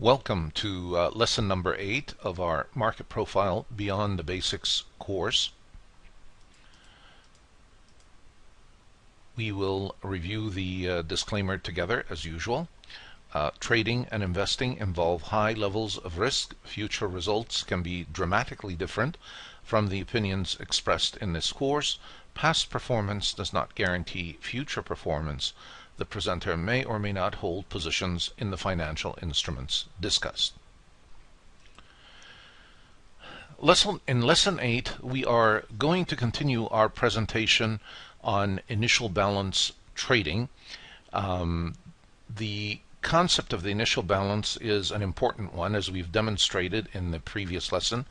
Welcome to lesson number 8 of our Market Profile Beyond the Basics course. We will review the disclaimer together as usual. Trading and investing involve high levels of risk. Future results can be dramatically different from the opinions expressed in this course. Past performance does not guarantee future performance. The presenter may or may not hold positions in the financial instruments discussed. In Lesson 8, we are going to continue our presentation on initial balance trading. The concept of the initial balance is an important one, as we've demonstrated in the previous lesson,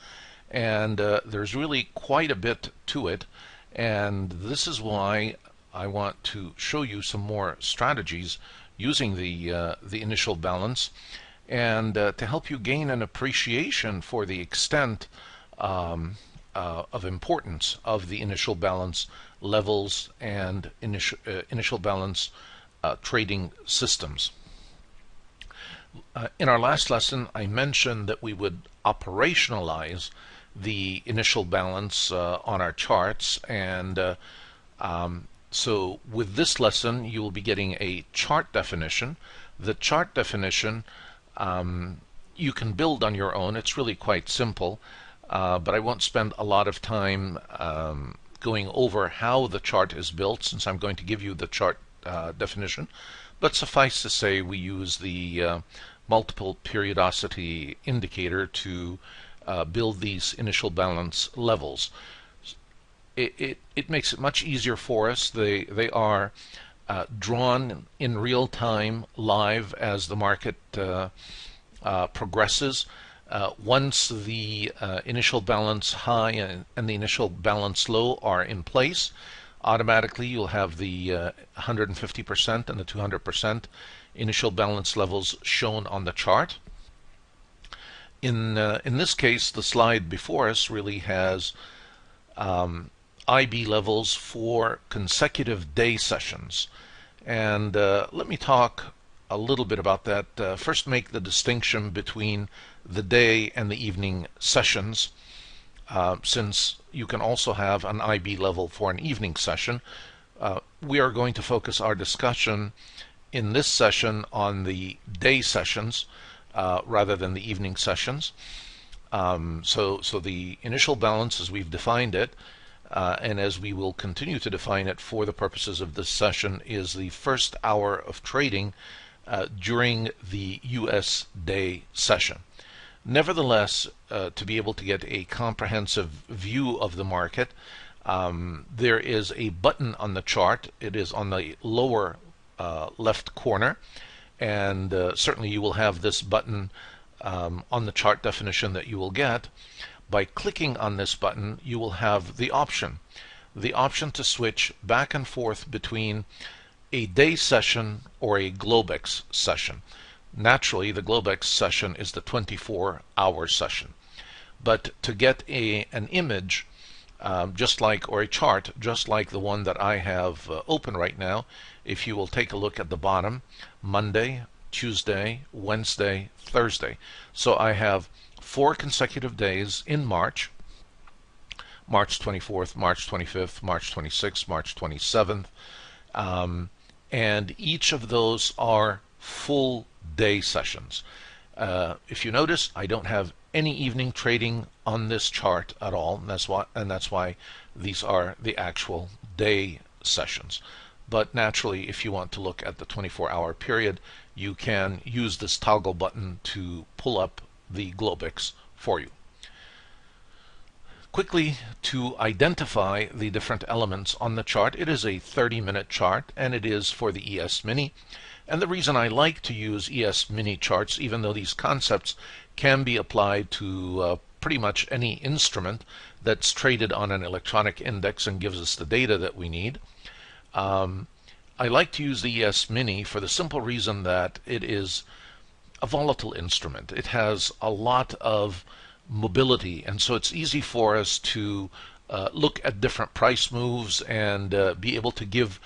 and there's really quite a bit to it, and this is why I want to show you some more strategies using the initial balance, and to help you gain an appreciation for the extent of importance of the initial balance levels and initial balance trading systems. In our last lesson, I mentioned that we would operationalize the initial balance on our charts, and so with this lesson, you will be getting a chart definition. The chart definition you can build on your own. It's really quite simple, but I won't spend a lot of time going over how the chart is built, since I'm going to give you the chart definition. But suffice to say, we use the multiple periodicity indicator to build these initial balance levels. It makes it much easier for us. They are drawn in real time, live, as the market progresses. Once the initial balance high and the initial balance low are in place, automatically you'll have the 150% and the 200% initial balance levels shown on the chart. In this case, the slide before us really has IB levels for consecutive day sessions, and let me talk a little bit about that. First, make the distinction between the day and the evening sessions, since you can also have an IB level for an evening session. We are going to focus our discussion in this session on the day sessions rather than the evening sessions. So the initial balance, as we've defined it, and as we will continue to define it for the purposes of this session, is the first hour of trading during the US day session. Nevertheless, to be able to get a comprehensive view of the market, there is a button on the chart. It is on the lower left corner, and certainly you will have this button on the chart definition that you will get. By clicking on this button, you will have the option to switch back and forth between a day session or a Globex session. Naturally, the Globex session is the 24-hour session. But to get an image, or a chart, just like the one that I have open right now, if you will take a look at the bottom, Monday, Tuesday, Wednesday, Thursday. So I have 4 consecutive days in March: March 24th, March 25th, March 26th, March 27th, and each of those are full day sessions. If you notice, I don't have any evening trading on this chart at all, and that's why these are the actual day sessions. But naturally, if you want to look at the 24-hour period, you can use this toggle button to pull up the Globex for you. Quickly, to identify the different elements on the chart, it is a 30-minute chart, and it is for the ES Mini. And the reason I like to use ES Mini charts, even though these concepts can be applied to pretty much any instrument that's traded on an electronic index and gives us the data that we need, I like to use the ES Mini for the simple reason that it is a volatile instrument. It has a lot of mobility, and so it's easy for us to look at different price moves and be able to give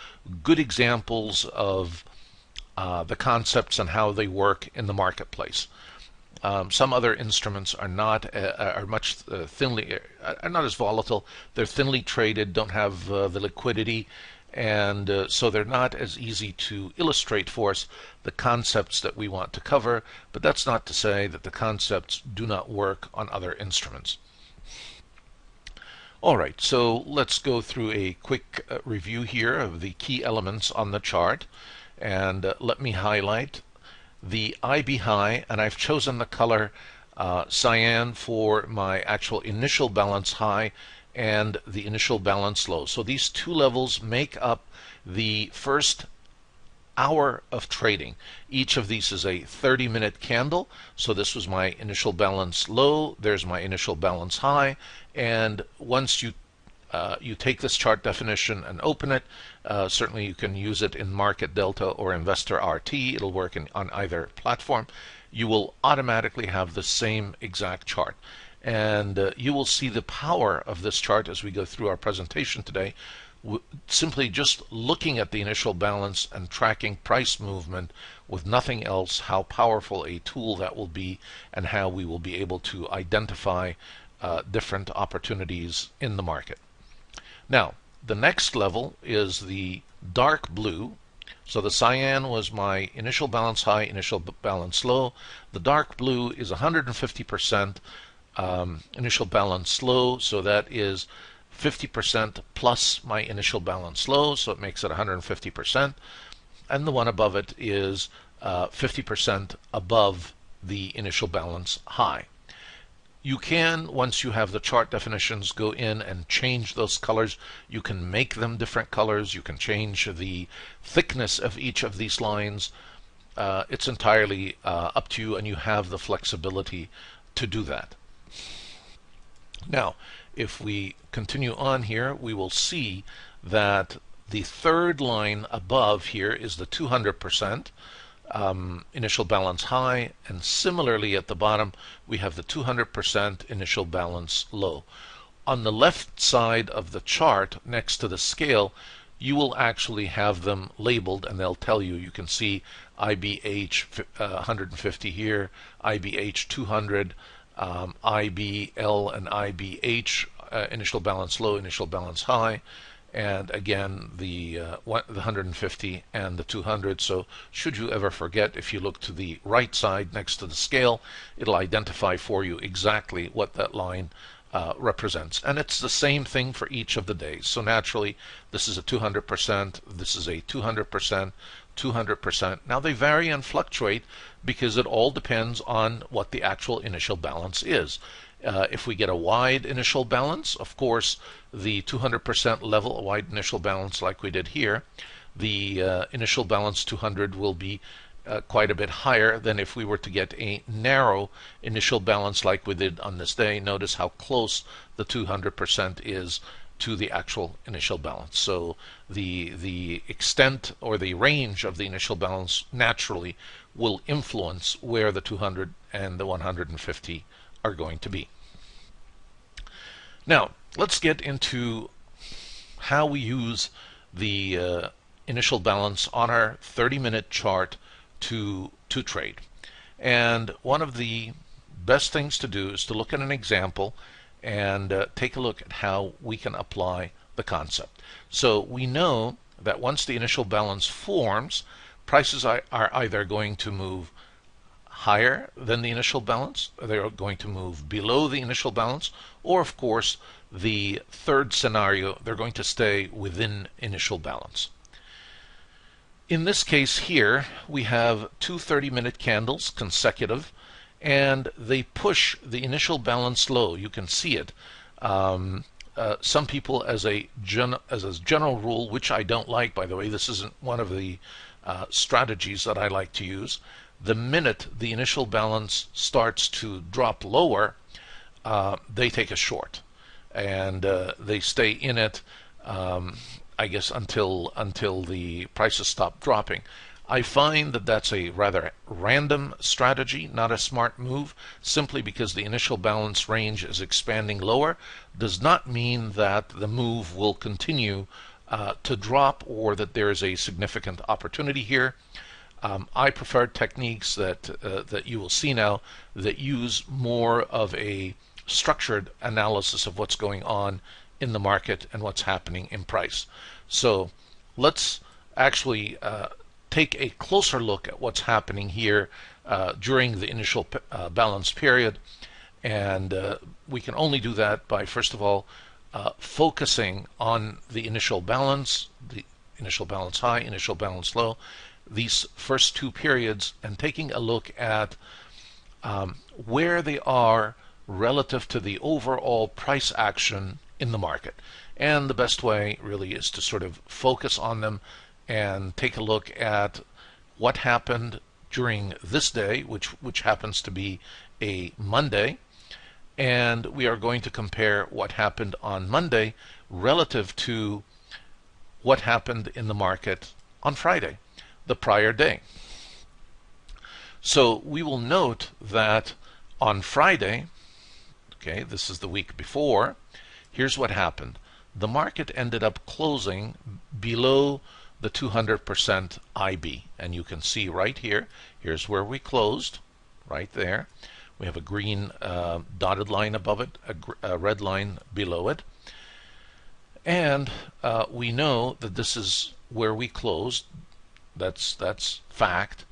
good examples of the concepts and how they work in the marketplace. Some other instruments are not are much thinly are not as volatile. They're thinly traded, don't have the liquidity, and so they're not as easy to illustrate for us the concepts that we want to cover. But that's not to say that the concepts do not work on other instruments. All right, so let's go through a quick review here of the key elements on the chart, and let me highlight the IB high, and I've chosen the color cyan for my actual initial balance high and the initial balance low. So these two levels make up the first hour of trading. Each of these is a 30-minute candle. So this was my initial balance low, there's my initial balance high, and once you take this chart definition and open it. Certainly you can use it in Market Delta or Investor RT. It'll work on either platform. You will automatically have the same exact chart. And you will see the power of this chart as we go through our presentation today. Simply just looking at the initial balance and tracking price movement with nothing else, how powerful a tool that will be and how we will be able to identify different opportunities in the market. Now, the next level is the dark blue. So the cyan was my initial balance high, initial balance low. The dark blue is 150% initial balance low, so that is 50% plus my initial balance low, so it makes it 150%. And the one above it is 50% above the initial balance high. You can, once you have the chart definitions, go in and change those colors. You can make them different colors. You can change the thickness of each of these lines. It's entirely up to you, and you have the flexibility to do that. Now, if we continue on here, we will see that the third line above here is the 200%. Initial balance high, and similarly at the bottom we have the 200% initial balance low. On the left side of the chart next to the scale, you will actually have them labeled, and they'll tell you. You can see IBH 150 here, IBH 200, IBL and IBH, initial balance low, initial balance high, and again the 150 and the 200. So should you ever forget, if you look to the right side next to the scale, it'll identify for you exactly what that line represents. And it's the same thing for each of the days. So naturally, this is a 200%, this is a 200%, 200%. Now they vary and fluctuate because it all depends on what the actual initial balance is. If we get a wide initial balance, of course, the 200% level, a wide initial balance like we did here, the initial balance 200 will be quite a bit higher than if we were to get a narrow initial balance like we did on this day. Notice how close the 200% is to the actual initial balance. So the extent or the range of the initial balance naturally will influence where the 200 and the 150 are going to be. Now, let's get into how we use the initial balance on our 30-minute chart to trade. And one of the best things to do is to look at an example and take a look at how we can apply the concept. So we know that once the initial balance forms, prices are either going to move higher than the initial balance, they're going to move below the initial balance, or of course the third scenario, they're going to stay within initial balance. In this case here, we have two 30-minute candles consecutive, and they push the initial balance low. You can see it. Some people, as a general rule, which I don't like, by the way, this isn't one of the strategies that I like to use. The minute the initial balance starts to drop lower, they take a short, and they stay in it, I guess, until the prices stop dropping. I find that that's a rather random strategy, not a smart move. Simply because the initial balance range is expanding lower does not mean that the move will continue to drop or that there is a significant opportunity here. I prefer techniques that you will see now that use more of a structured analysis of what's going on in the market and what's happening in price. So let's actually take a closer look at what's happening here during the initial balance period. And we can only do that by, first of all, focusing on the initial balance high, initial balance low, these first two periods, and taking a look at where they are relative to the overall price action in the market. And the best way really is to sort of focus on them and take a look at what happened during this day, which happens to be a Monday. And we are going to compare what happened on Monday relative to what happened in the market on Friday, the prior day. So we will note that on Friday, okay, this is the week before, here's what happened. The market ended up closing below the 200% IB. And you can see right here, here's where we closed, right there. We have a green dotted line above it, a red line below it. And we know that this is where we closed. That's fact.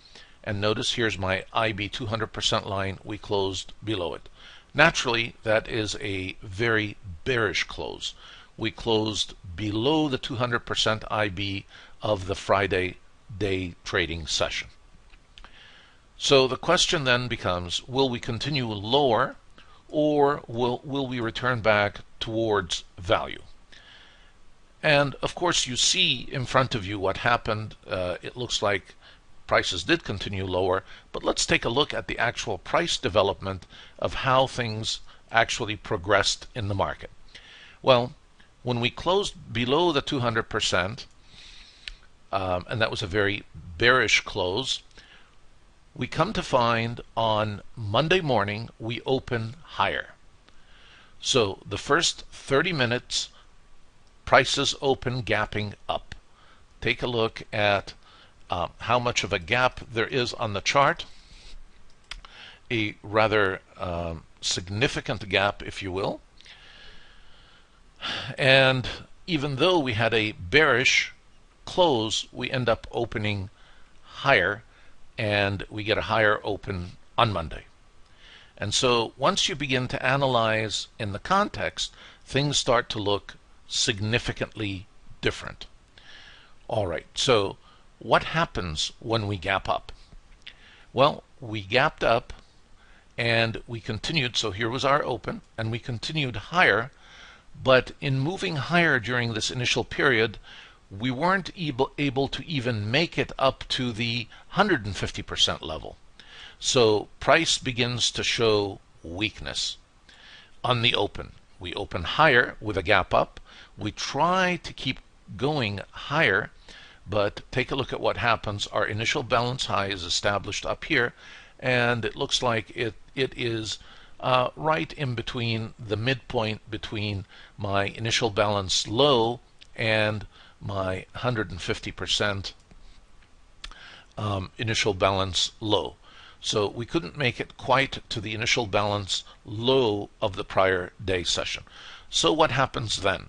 And notice here's my IB 200% line. We closed below it. Naturally, that is a very bearish close. We closed below the 200% IB of the Friday day trading session. So the question then becomes, will we continue lower, or will we return back towards value? And of course you see in front of you what happened. It looks like prices did continue lower, but let's take a look at the actual price development of how things actually progressed in the market. Well, when we closed below the 200%, and that was a very bearish close, we come to find on Monday morning we open higher. So the first 30 minutes, prices open gapping up. Take a look at how much of a gap there is on the chart. A rather significant gap, if you will. And even though we had a bearish close, we end up opening higher, and we get a higher open on Monday. And so once you begin to analyze in the context, things start to look significantly different. All right, so what happens when we gap up? Well, we gapped up and we continued. So here was our open, and we continued higher. But in moving higher during this initial period, we weren't able to even make it up to the 150% level. So price begins to show weakness on the open. We open higher with a gap up. We try to keep going higher, but take a look at what happens. Our initial balance high is established up here, and it looks like it is right in between the midpoint between my initial balance low and my 150% initial balance low. So we couldn't make it quite to the initial balance low of the prior day session. So what happens then?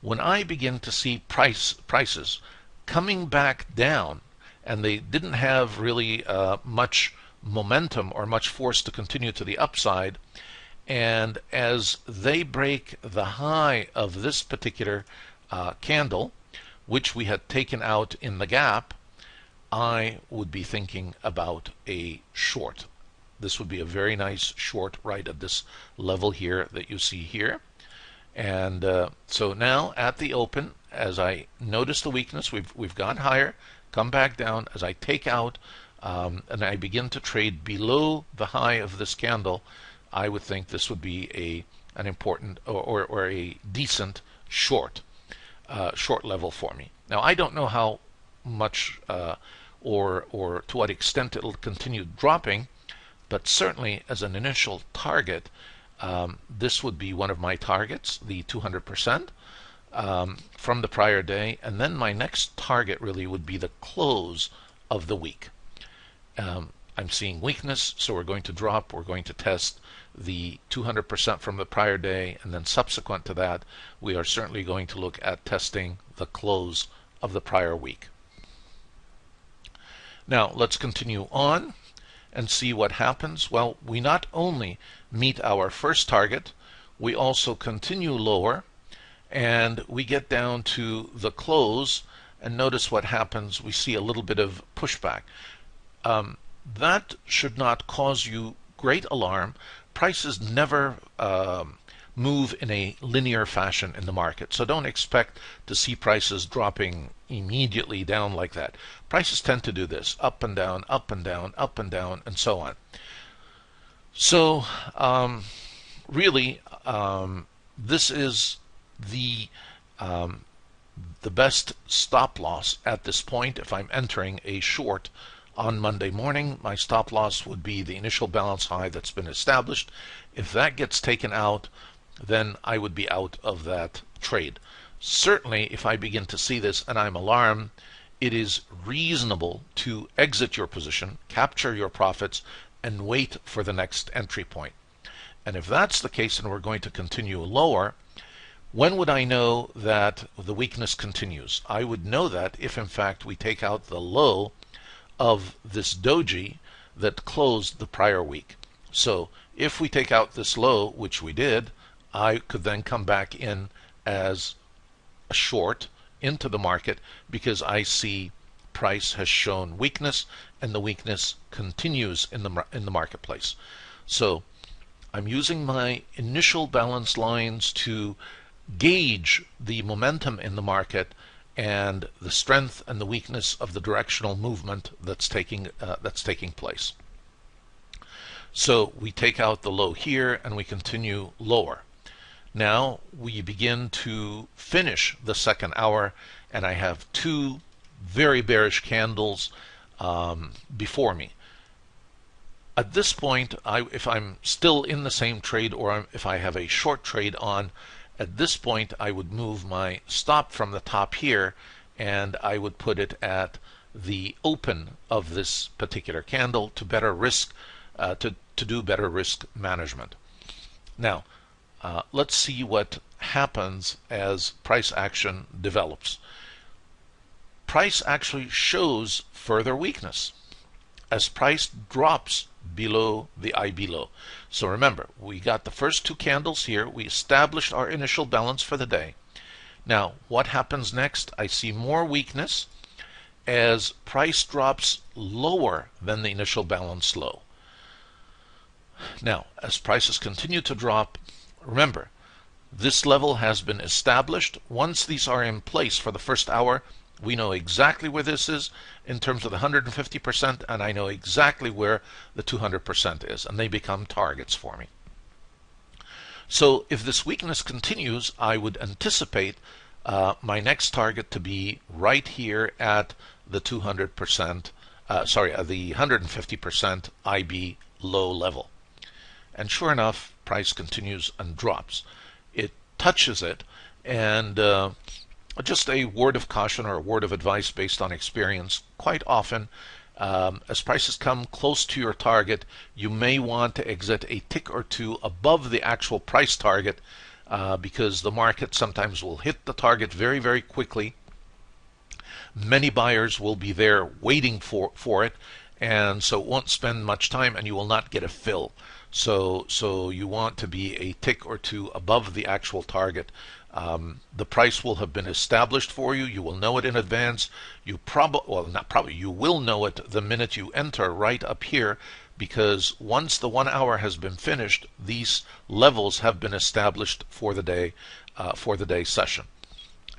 When I begin to see prices coming back down, and they didn't have really much momentum or much force to continue to the upside, and as they break the high of this particular candle, which we had taken out in the gap, I would be thinking about a short. This would be a very nice short right at this level here that you see here. And so now at the open, as I notice the weakness, we've gone higher, come back down. As I take out and I begin to trade below the high of this candle, I would think this would be an important or a decent short level for me. Now I don't know how much or to what extent it'll continue dropping, but certainly as an initial target, this would be one of my targets, the 200% from the prior day, and then my next target really would be the close of the week. I'm seeing weakness, so we're going to drop. We're going to test the 200% from the prior day, and then subsequent to that, we are certainly going to look at testing the close of the prior week. Now, let's continue on and see what happens. Well, we not only meet our first target, we also continue lower, and we get down to the close, and notice what happens. We see a little bit of pushback. That should not cause you great alarm. Prices never move in a linear fashion in the market, so don't expect to see prices dropping immediately down like that. Prices tend to do this, up and down, up and down, up and down, and so on. So really, this is the best stop loss at this point. If I'm entering a short on Monday morning, my stop loss would be the initial balance high that's been established. If that gets taken out, then I would be out of that trade. Certainly, if I begin to see this and I'm alarmed, it is reasonable to exit your position, capture your profits, and wait for the next entry point. And if that's the case and we're going to continue lower, when would I know that the weakness continues? I would know that if in fact we take out the low of this doji that closed the prior week. So if we take out this low, which we did, I could then come back in as a short into the market because I see price has shown weakness and the weakness continues in the marketplace. So I'm using my initial balance lines to gauge the momentum in the market and the strength and the weakness of the directional movement that's taking place. So we take out the low here and we continue lower. Now we begin to finish the second hour, and I have two very bearish candles before me. At this point, if I'm still in the same trade or if I have a short trade on, at this point I would move my stop from the top here and I would put it at the open of this particular candle to better risk to do better risk management. Now let's see what happens as price action develops. Price actually shows further weakness as price drops below the IB low. So remember, we got the first two candles here. We established our initial balance for the day. Now, what happens next? I see more weakness as price drops lower than the initial balance low. Now, as prices continue to drop, remember, this level has been established. Once these are in place for the first hour, we know exactly where this is in terms of the 150%, and I know exactly where the 200% is, and they become targets for me. So if this weakness continues, I would anticipate my next target to be right here at the 200%, the 150% IB low level. And sure enough, price continues and drops. It touches it, and just a word of caution or a word of advice based on experience, quite often as prices come close to your target, you may want to exit a tick or two above the actual price target because the market sometimes will hit the target very, very quickly. Many buyers will be there waiting for it, and so it won't spend much time and you will not get a fill. So you want to be a tick or two above the actual target. The price will have been established for you. You will know it in advance. You will know it the minute you enter right up here, because once the 1 hour has been finished, these levels have been established for the day session.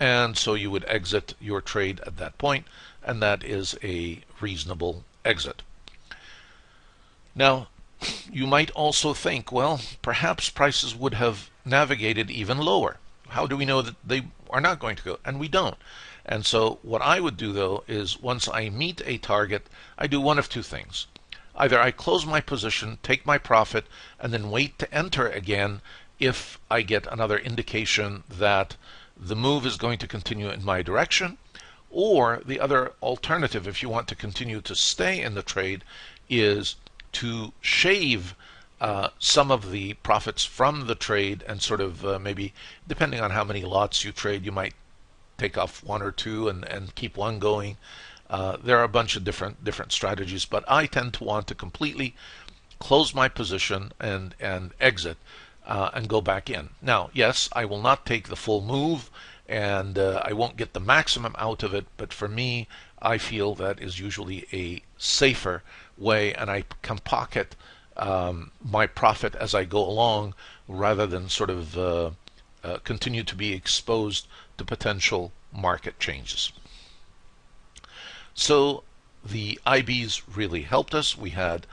And so you would exit your trade at that point, and that is a reasonable exit. Now, you might also think, well, perhaps prices would have navigated even lower. How do we know that they are not going to go? And we don't. And so what I would do, though, is once I meet a target, I do one of two things. Either I close my position, take my profit, and then wait to enter again if I get another indication that the move is going to continue in my direction, Or the other alternative, if you want to continue to stay in the trade, is to shave some of the profits from the trade and sort of maybe, depending on how many lots you trade, you might take off one or two and keep one going. There are a bunch of different strategies, but I tend to want to completely close my position and exit and go back in. Now, yes, I will not take the full move and I won't get the maximum out of it, but for me, I feel that is usually a safer way, and I can pocket my profit as I go along rather than sort of continue to be exposed to potential market changes. So the IBs really helped us. We had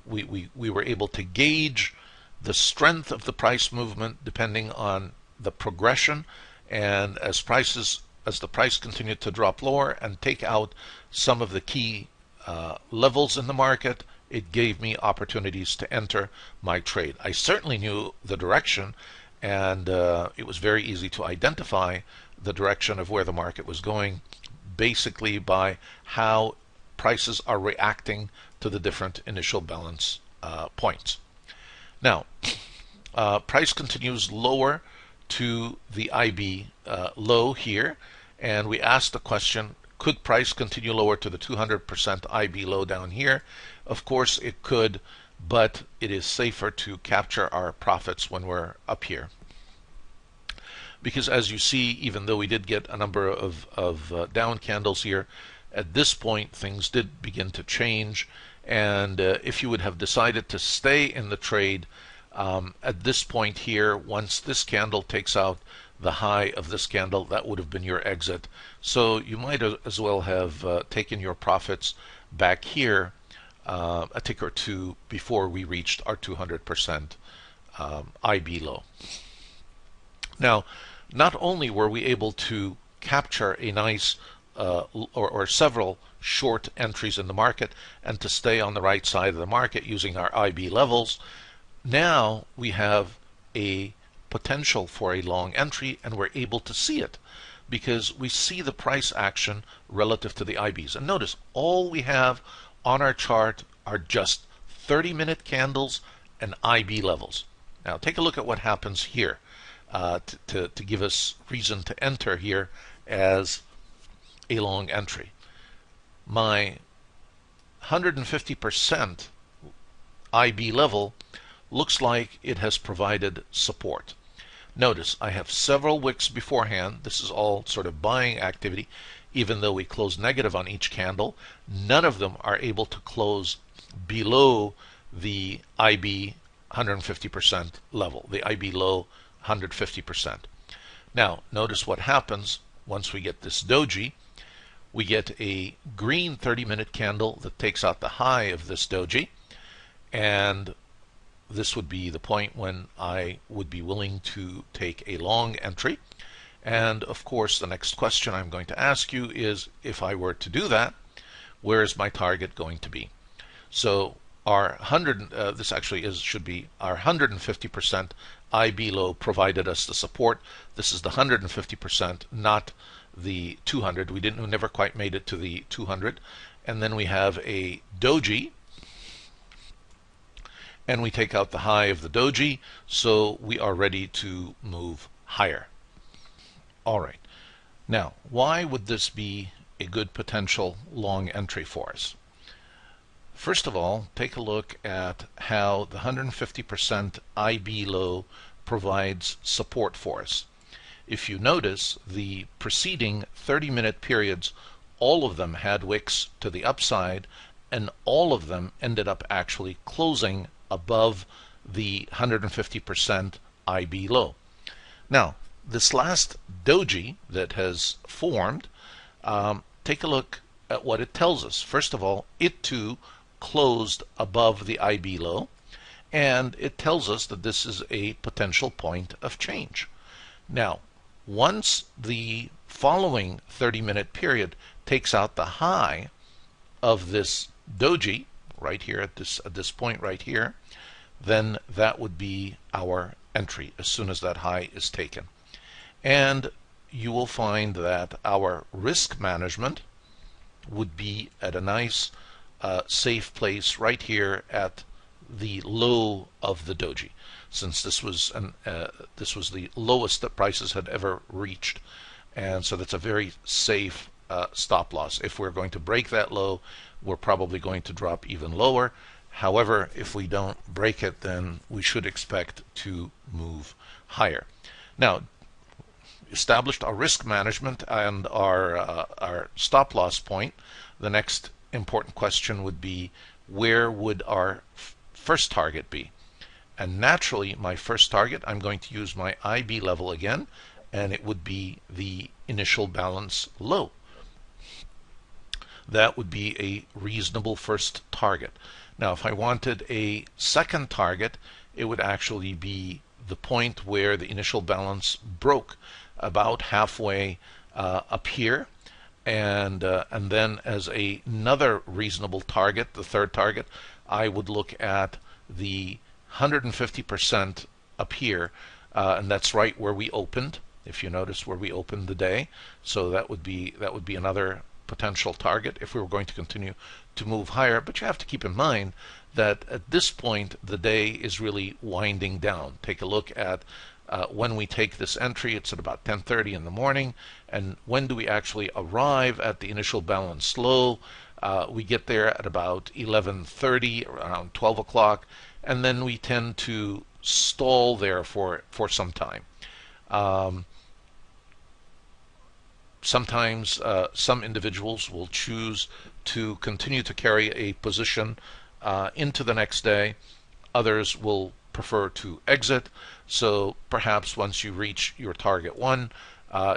we were able to gauge the strength of the price movement depending on the progression, and as the price continued to drop lower and take out some of the key levels in the market, it gave me opportunities to enter my trade. I certainly knew the direction, and it was very easy to identify the direction of where the market was going, basically by how prices are reacting to the different initial balance points. Now, price continues lower to the IB low here, and we asked the question, could price continue lower to the 200% IB low down here? Of course it could, but it is safer to capture our profits when we're up here. Because as you see, even though we did get a number of down candles here, at this point things did begin to change, and if you would have decided to stay in the trade at this point here, once this candle takes out the high of this candle, that would have been your exit. So you might as well have taken your profits back here a tick or two before we reached our 200% IB low. Now, not only were we able to capture a nice or several short entries in the market and to stay on the right side of the market using our IB levels, now we have a potential for a long entry, and we're able to see it because we see the price action relative to the IBs. And notice, all we have on our chart are just 30-minute candles and IB levels. Now take a look at what happens here to give us reason to enter here as a long entry. My 150% IB level looks like it has provided support. Notice I have several wicks beforehand. This is all sort of buying activity. Even though we close negative on each candle, none of them are able to close below the IB 150% level, the IB low 150%. Now notice what happens once we get this doji. We get a green 30-minute candle that takes out the high of this doji, and this would be the point when I would be willing to take a long entry. And of course, the next question I'm going to ask you is, if I were to do that, where is my target going to be? So our this actually should be our 150% IB low provided us the support. This is the 150%, not the 200. We never quite made it to the 200. And then we have a doji, and we take out the high of the doji, so we are ready to move higher. All right. Now, why would this be a good potential long entry for us? First of all, take a look at how the 150% IB low provides support for us. If you notice, the preceding 30-minute periods, all of them had wicks to the upside, and all of them ended up actually closing above the 150% IB low. Now, this last doji that has formed, take a look at what it tells us. First of all, it too closed above the IB low, and it tells us that this is a potential point of change. Now, once the following 30-minute period takes out the high of this doji, right here at this point right here, then that would be our entry as soon as that high is taken. And you will find that our risk management would be at a nice safe place right here at the low of the doji, since this was the lowest that prices had ever reached, and so that's a very safe stop loss. If we're going to break that low, we're probably going to drop even lower. However, if we don't break it, then we should expect to move higher. Now, established our risk management and our stop loss point, the next important question would be, where would our first target be? And naturally, my first target, I'm going to use my IB level again, and it would be the initial balance low. That would be a reasonable first target. Now, if I wanted a second target, it would actually be the point where the initial balance broke about halfway up here, and then as another reasonable target, the third target, I would look at the 150% up here, and that's right where we opened. If you notice where we opened the day, so that would be another potential target if we were going to continue to move higher. But you have to keep in mind that at this point the day is really winding down. Take a look at when we take this entry. It's at about 10:30 in the morning, and when do we actually arrive at the initial balance low? We get there at about 11:30, around 12 o'clock, and then we tend to stall there for some time. Sometimes some individuals will choose to continue to carry a position into the next day. Others will prefer to exit. So perhaps once you reach your target one,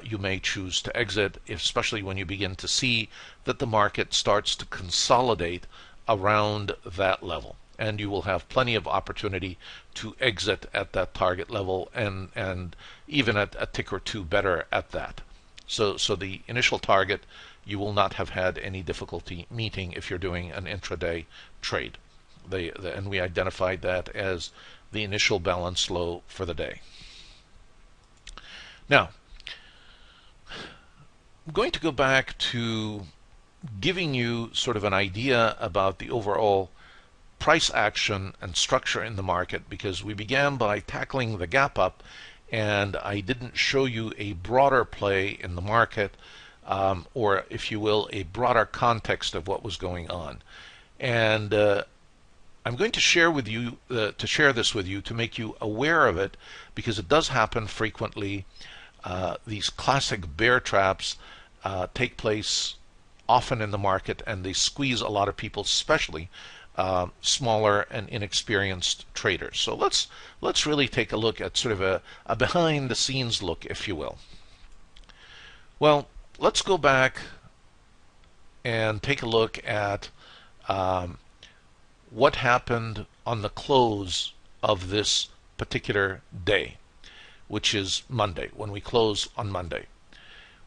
you may choose to exit, especially when you begin to see that the market starts to consolidate around that level. And you will have plenty of opportunity to exit at that target level, and even at a tick or two better at that. So the initial target you will not have had any difficulty meeting if you're doing an intraday trade. And we identified that as the initial balance low for the day. Now, I'm going to go back to giving you sort of an idea about the overall price action and structure in the market, because we began by tackling the gap up, and I didn't show you a broader play in the market, or if you will, a broader context of what was going on. And I'm going to share with you this with you to make you aware of it, because it does happen frequently. These classic bear traps take place often in the market, and they squeeze a lot of people, especially smaller and inexperienced traders. So let's really take a look at sort of a behind the scenes look, if you will. Well, let's go back and take a look at what happened on the close of this particular day, which is Monday, when we close on Monday.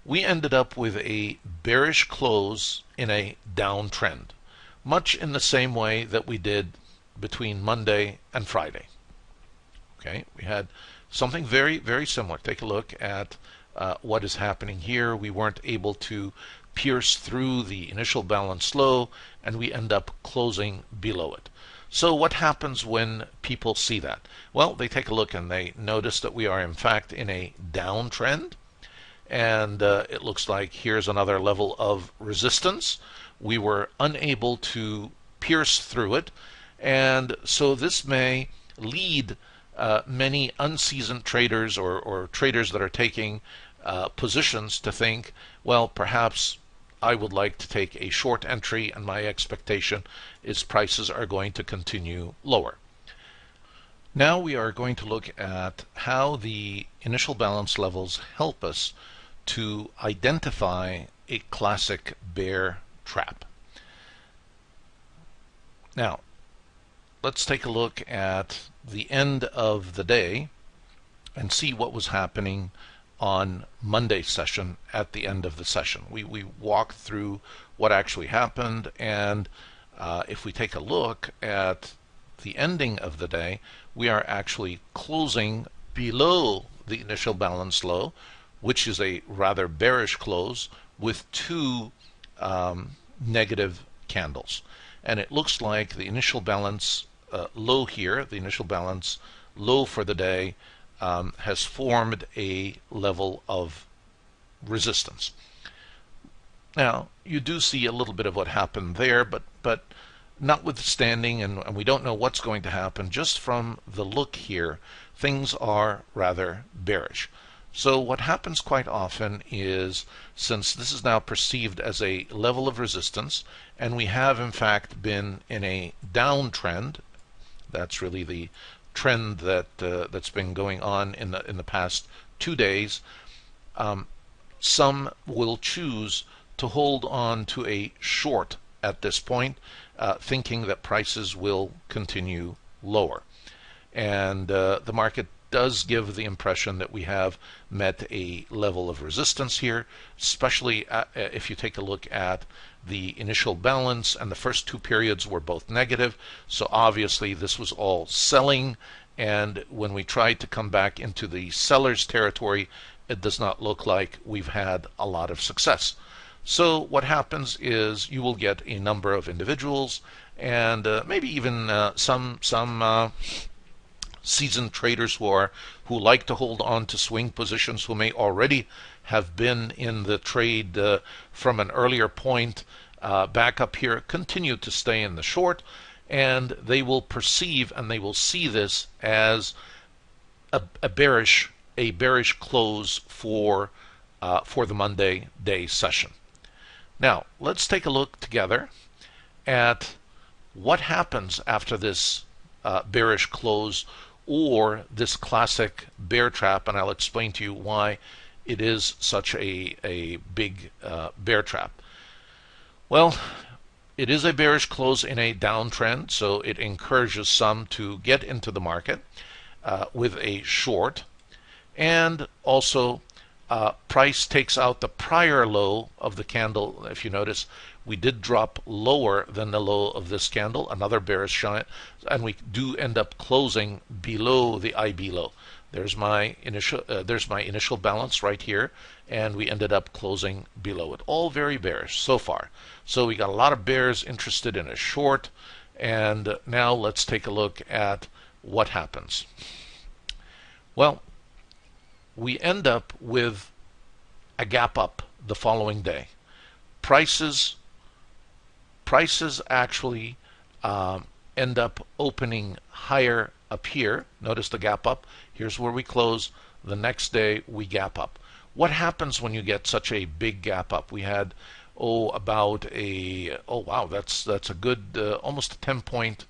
We ended up with a bearish close in a downtrend, much in the same way that we did between Monday and Friday. Okay, we had something very, very similar. Take a look at what is happening here. We weren't able to pierce through the initial balance low, and we end up closing below it. So what happens when people see that? Well, they take a look and they notice that we are in fact in a downtrend, and it looks like here's another level of resistance. We were unable to pierce through it, and so this may lead many unseasoned traders or traders that are taking positions to think, well, perhaps I would like to take a short entry, and my expectation is prices are going to continue lower. Now we are going to look at how the initial balance levels help us to identify a classic bear trap. Now, let's take a look at the end of the day and see what was happening on Monday's session at the end of the session. We walked through what actually happened, and if we take a look at the ending of the day, we are actually closing below the initial balance low, which is a rather bearish close with two negative candles. And it looks like the initial balance low here, the initial balance low for the day, has formed a level of resistance. Now, you do see a little bit of what happened there, but notwithstanding, and we don't know what's going to happen, just from the look here, things are rather bearish. So what happens quite often is, since this is now perceived as a level of resistance, and we have in fact been in a downtrend, that's really the trend that that's been going on in the past 2 days, some will choose to hold on to a short at this point, thinking that prices will continue lower. And the market does give the impression that we have met a level of resistance here, especially if you take a look at the initial balance, and the first two periods were both negative, so obviously this was all selling, and when we tried to come back into the seller's territory, it does not look like we've had a lot of success. So what happens is you will get a number of individuals, and maybe even some seasoned traders who like to hold on to swing positions, who may already have been in the trade from an earlier point back up here, continue to stay in the short, and they will perceive and they will see this as a bearish close for the Monday day session. Now let's take a look together at what happens after this bearish close, or this classic bear trap, and I'll explain to you why it is such a big bear trap. Well, it is a bearish close in a downtrend, so it encourages some to get into the market with a short, and also price takes out the prior low of the candle. If you notice, we did drop lower than the low of this candle, another bearish shine, and we do end up closing below the IB low. There's my initial balance right here, and we ended up closing below it. All very bearish so far. So we got a lot of bears interested in a short, and now let's take a look at what happens. Well, we end up with a gap up the following day. Prices actually end up opening higher up here. Notice the gap up. Here's where we close. The next day we gap up. What happens when you get such a big gap up? We had about a wow, that's a good almost a 10-point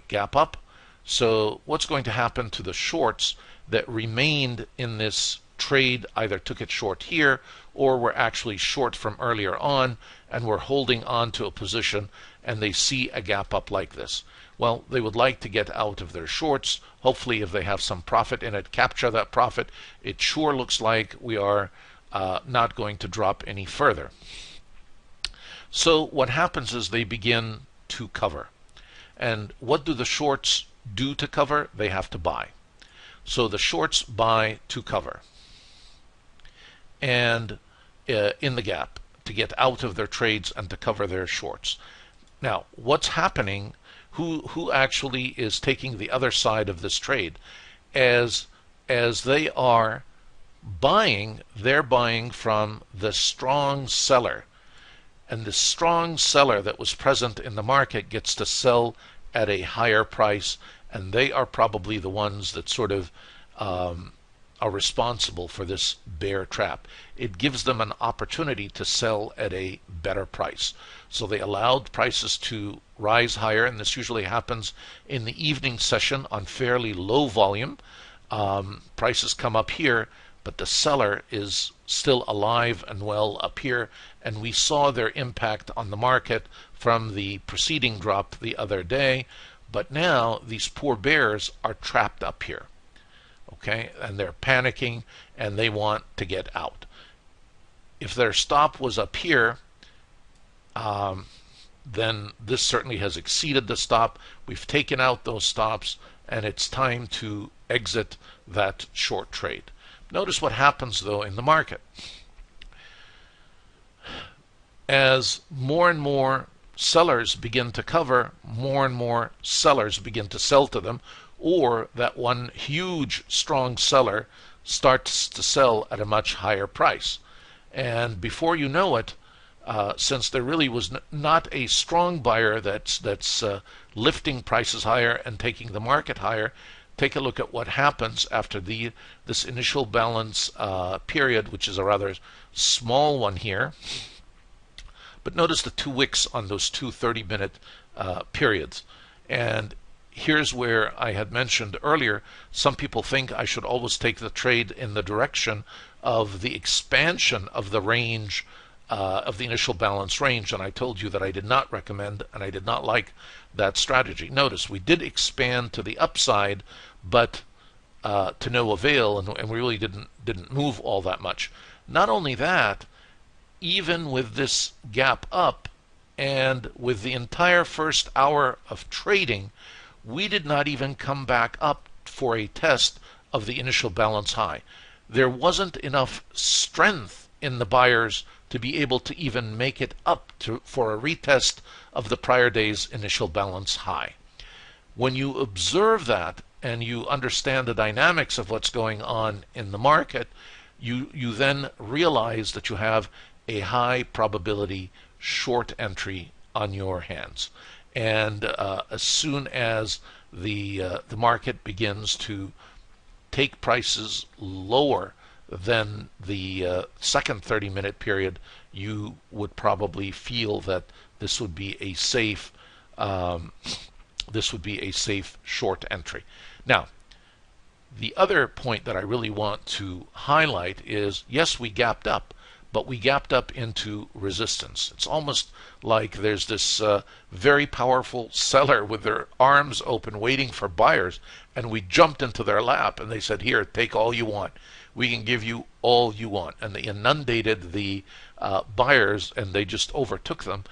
gap up. So what's going to happen to the shorts that remained in this trade? Either took it short here, or were actually short from earlier on and were holding on to a position, and they see a gap up like this. Well, they would like to get out of their shorts. Hopefully, if they have some profit in it, capture that profit. It sure looks like we are not going to drop any further. So what happens is they begin to cover. And what do the shorts do to cover? They have to buy. So the shorts buy to cover, and in the gap, to get out of their trades and to cover their shorts. Now, what's happening? Who actually is taking the other side of this trade? As they are buying, they're buying from the strong seller, and the strong seller that was present in the market gets to sell at a higher price, and they are probably the ones that sort of are responsible for this bear trap. It gives them an opportunity to sell at a better price. So they allowed prices to rise higher, and this usually happens in the evening session on fairly low volume. Prices come up here, but the seller is still alive and well up here, and we saw their impact on the market from the preceding drop the other day. But now these poor bears are trapped up here, okay, and they're panicking and they want to get out. If their stop was up here, then this certainly has exceeded the stop. We've taken out those stops, and it's time to exit that short trade. Notice what happens though in the market. As more and more sellers begin to cover, more and more sellers begin to sell to them, or that one huge strong seller starts to sell at a much higher price. And before you know it, since there really was not a strong buyer that's lifting prices higher and taking the market higher, take a look at what happens after this initial balance period, which is a rather small one here. But notice the two wicks on those two 30-minute periods. And here's where I had mentioned earlier, some people think I should always take the trade in the direction of the expansion of the range, of the initial balance range, and I told you that I did not recommend and I did not like that strategy. Notice we did expand to the upside, but to no avail, and we really didn't move all that much. Not only that, even with this gap up and with the entire first hour of trading, we did not even come back up for a test of the initial balance high. There wasn't enough strength in the buyers to be able to even make it up for a retest of the prior day's initial balance high. When you observe that and you understand the dynamics of what's going on in the market, you then realize that you have a high probability short entry on your hands. And as soon as the market begins to take prices lower than the second 30-minute period, you would probably feel that this would be a safe short entry. Now, the other point that I really want to highlight is, yes, we gapped up, but we gapped up into resistance. It's almost like there's this very powerful seller with their arms open waiting for buyers, and we jumped into their lap and they said, here, take all you want. We can give you all you want. And they inundated the buyers and they just overtook them.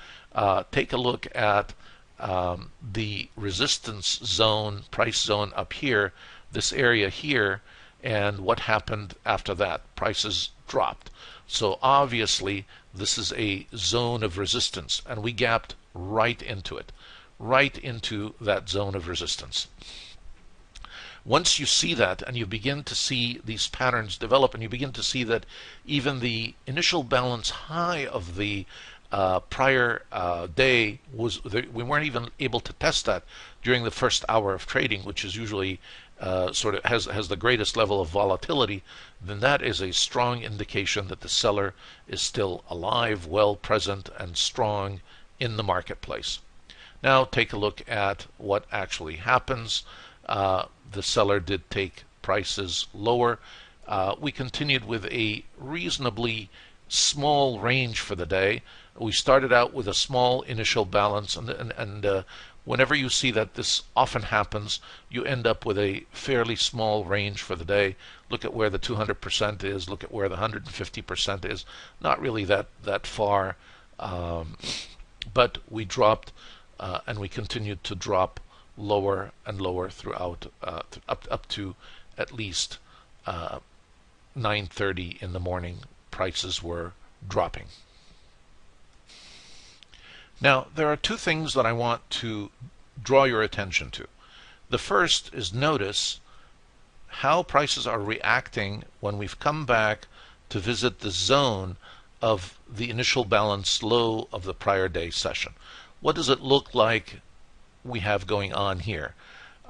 Take a look at the resistance zone, price zone up here, this area here, and what happened after that. Prices dropped. So obviously this is a zone of resistance, and we gapped right into it, right into that zone of resistance. Once you see that and you begin to see these patterns develop, and you begin to see that even the initial balance high of the prior day we weren't even able to test that during the first hour of trading, which is usually sort of has the greatest level of volatility, then that is a strong indication that the seller is still alive, well present, and strong in the marketplace. Now take a look at what actually happens. The seller did take prices lower. We continued with a reasonably small range for the day. We started out with a small initial balance, and whenever you see that this often happens, you end up with a fairly small range for the day. Look at where the 200% is, look at where the 150% is. Not really that far, but we dropped and we continued to drop lower and lower throughout, up to at least 9:30 in the morning. Prices were dropping. Now, there are two things that I want to draw your attention to. The first is, notice how prices are reacting when we've come back to visit the zone of the initial balance low of the prior day session. What does it look like we have going on here?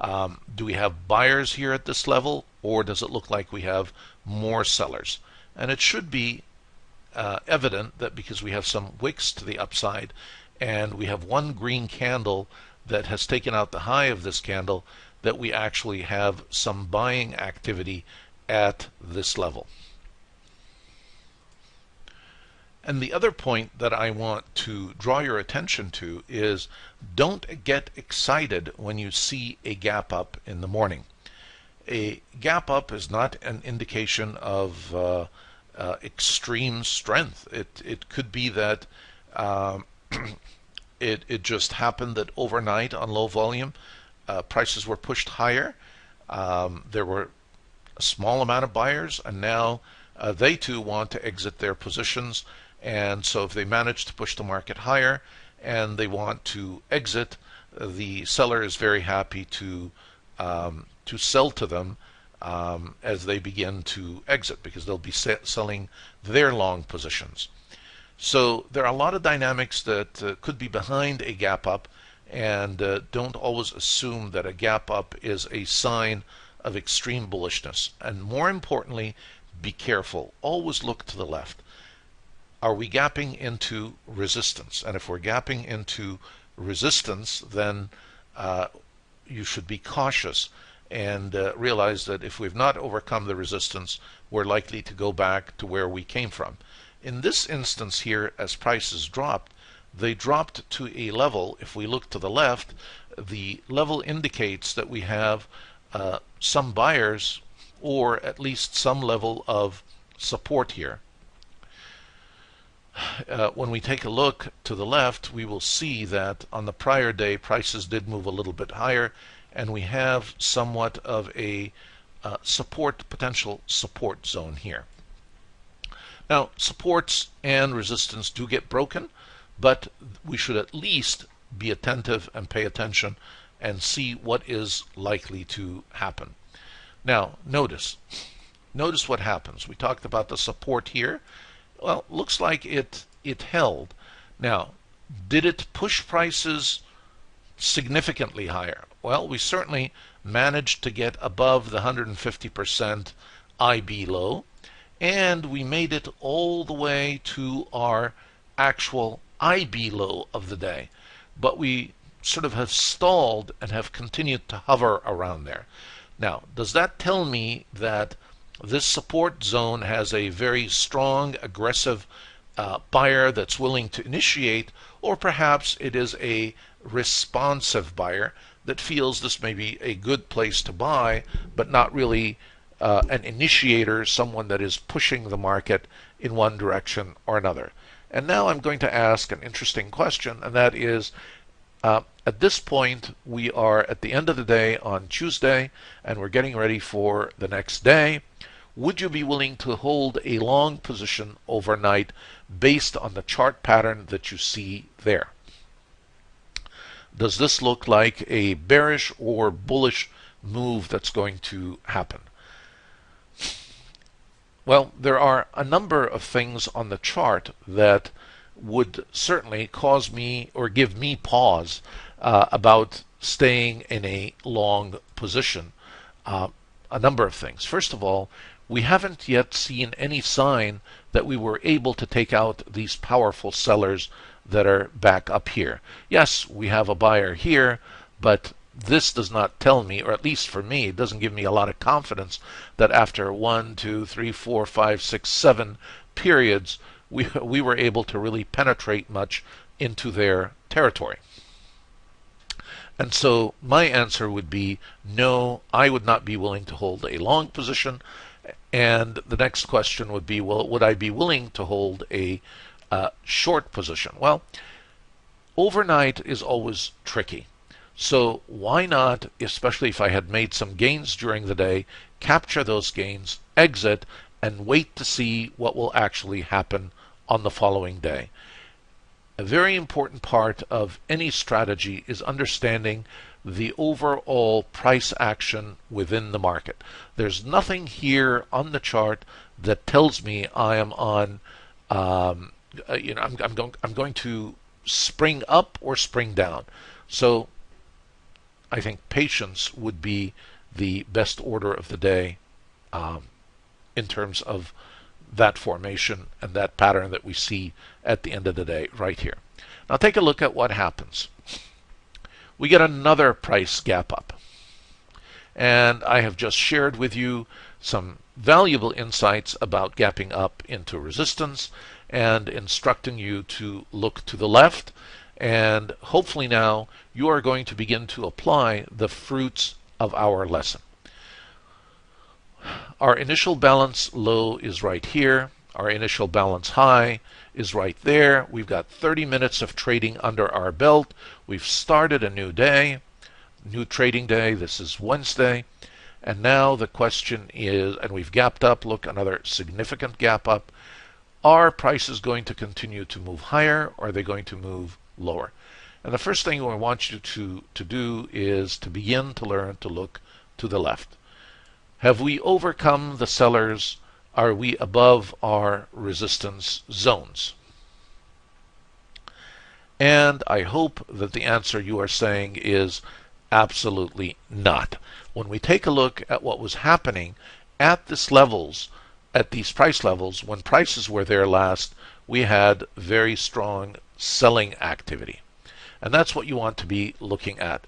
Do we have buyers here at this level, or does it look like we have more sellers? And it should be evident that because we have some wicks to the upside and we have one green candle that has taken out the high of this candle, that we actually have some buying activity at this level. And the other point that I want to draw your attention to is, don't get excited when you see a gap up in the morning. A gap up is not an indication of extreme strength. It could be that it just happened that overnight on low volume prices were pushed higher. There were a small amount of buyers, and now they too want to exit their positions. And so if they manage to push the market higher and they want to exit, the seller is very happy to sell to them as they begin to exit, because they'll be selling their long positions. So there are a lot of dynamics that could be behind a gap up, and don't always assume that a gap up is a sign of extreme bullishness. And more importantly, be careful. Always look to the left. Are we gapping into resistance? And if we're gapping into resistance, then you should be cautious and realize that if we've not overcome the resistance, we're likely to go back to where we came from. In this instance here, as prices dropped, they dropped to a level. If we look to the left, the level indicates that we have some buyers, or at least some level of support here. When we take a look to the left, we will see that on the prior day, prices did move a little bit higher, and we have somewhat of a potential support zone here. Now, supports and resistance do get broken, but we should at least be attentive and pay attention and see what is likely to happen. Now, notice what happens. We talked about the support here. Well, looks like it held. Now, did it push prices significantly higher? Well, we certainly managed to get above the 150% IB low, and we made it all the way to our actual IB low of the day. But we sort of have stalled and have continued to hover around there. Now, does that tell me that this support zone has a very strong, aggressive buyer that's willing to initiate, or perhaps it is a responsive buyer that feels this may be a good place to buy, but not really an initiator, someone that is pushing the market in one direction or another? And now I'm going to ask an interesting question, and that is, at this point, we are at the end of the day on Tuesday, and we're getting ready for the next day. Would you be willing to hold a long position overnight based on the chart pattern that you see there? Does this look like a bearish or bullish move that's going to happen? Well, there are a number of things on the chart that would certainly cause me or give me pause about staying in a long position. A number of things. First of all, we haven't yet seen any sign that we were able to take out these powerful sellers that are back up here. Yes, we have a buyer here, but this does not tell me, or at least for me, it doesn't give me a lot of confidence that after 1, 2, 3, 4, 5, 6, 7 periods, we were able to really penetrate much into their territory. And so my answer would be no, I would not be willing to hold a long position. And the next question would be, well, would I be willing to hold a short position? Well, overnight is always tricky. So why not, especially if I had made some gains during the day, capture those gains, exit, and wait to see what will actually happen on the following day. A very important part of any strategy is understanding the overall price action within the market. There's nothing here on the chart that tells me I am on, I'm going to spring up or spring down. So I think patience would be the best order of the day in terms of that formation and that pattern that we see at the end of the day right here. Now take a look at what happens. We get another price gap up. And I have just shared with you some valuable insights about gapping up into resistance and instructing you to look to the left. And hopefully now you are going to begin to apply the fruits of our lesson. Our initial balance low is right here. Our initial balance high is right there. We've got 30 minutes of trading under our belt. We've started a new day, new trading day. This is Wednesday. And now the question is, and we've gapped up, look, another significant gap up. Are prices going to continue to move higher, or are they going to move lower? And the first thing I want you to do is to begin to learn to look to the left. Have we overcome the sellers? Are we above our resistance zones? And I hope that the answer you are saying is absolutely not. When we take a look at what was happening at these levels, at these price levels, when prices were there last, we had very strong selling activity. And that's what you want to be looking at.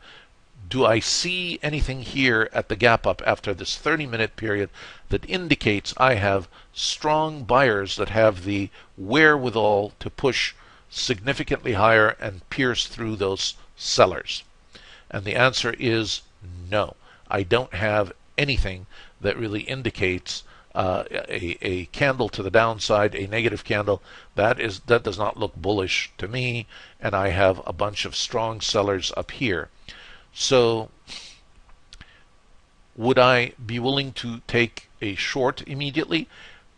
Do I see anything here at the gap up after this 30-minute period that indicates I have strong buyers that have the wherewithal to push significantly higher and pierce through those sellers? And the answer is no. I don't have anything that really indicates a candle to the downside, a negative candle. That does not look bullish to me, and I have a bunch of strong sellers up here. So would I be willing to take a short immediately?